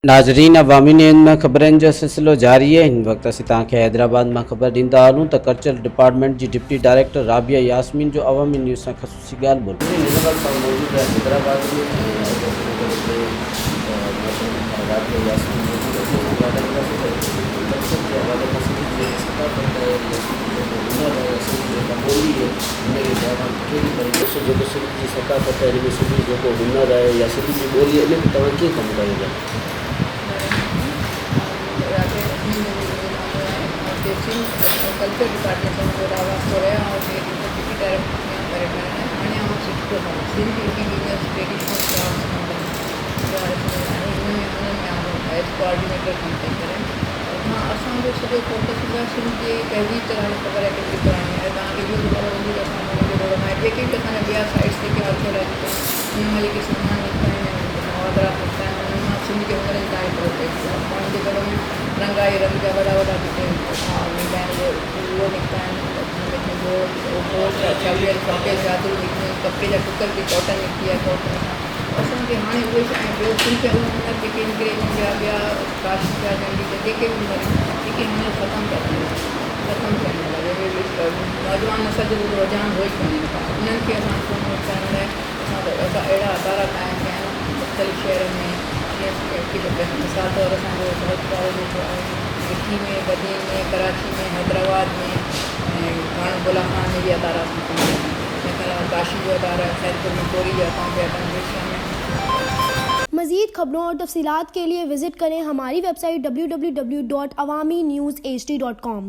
नाज़रीन, अवामी न्यूज़ में ख़बरनि जो सिलसिलो जारी है। हिन वक्त असीं तव्हांखे हैदराबाद में ख़बर ॾींदा हलूं त कल्चरल डिपार्टमेंट जी डिप्टी डायरेक्टर राबिया यास्मीन जो अवामी न्यूज़ सां ख़सूसी ॻाल्हि ॿोली। हिन वक्त मौजूद है हैदराबाद में राबिया यास्मीन मौजूद जेको सिंध जी सकाफ़त है, हिन सिंधी जेको हुनर है या सिंधी जी ॿोली है, इन तव्हां कीअं कमु कयो था? कल्चर डिपार्टमेंट में रावास्तो रहा और डिप्टी डायरेक्टर में करे हाणे shift Sindhi indigenous traditional crafts as coordinator cum थी करें। हाँ, असांजो सॼो फोकस हूंदो आहे सिंध जी तहज़ीब ते हाणे ख़बर आहे केतिरी कराइणी आहे। तव्हांखे इहो ख़बर हूंदी त असां जेके बि असांजा ॿिया साइड्स जेके आर्कियोलॉजिकल हुन मां जेके सामान निकिता आहिनि, औदरा निकिता आहिनि, हुननि मां सिंध जे हुनरनि ताईं प्रोटेक्ट माण्हुनि जे घर में रंगाई रंग जा वॾा वॾा जेके वेंदा आहिनि उहो निकिता आहिनि। कपिड़े चादरूं निकितियूं आहिनि, कपिड़े जा टुकर बि कॉटन निकिती आहे। कॉटन असांखे हाणे उहे शयूं ॿियो सिंध जा हुनर जेके अंग्रेजनि जा ॿिया काशी जा जेके बि हुनर जेके हुनर ख़तमु थिया थियण लॻे नौजवान नसल जो रुझान हो ई कोन्हे। उन्हनि खे असां प्रोमोट करण लाइ असां अहिड़ा अदारा क़ाइमु कया आहिनि मुख़्तलिफ़ शहरनि में। मिसाल तौरु असांजो बहुत वारो जेको आहे मिठी में, बदीन में, कराची में, हैदराबाद में ऐं बुला खान में भी अदारा काशी जो अदारा है, सैदपुर में कोरी जो अकाउंट है, में। मज़ीद खबरों और तफसीलात के लिए विज़िट करें हमारी वेबसाइट www.awamiNewsHD.com।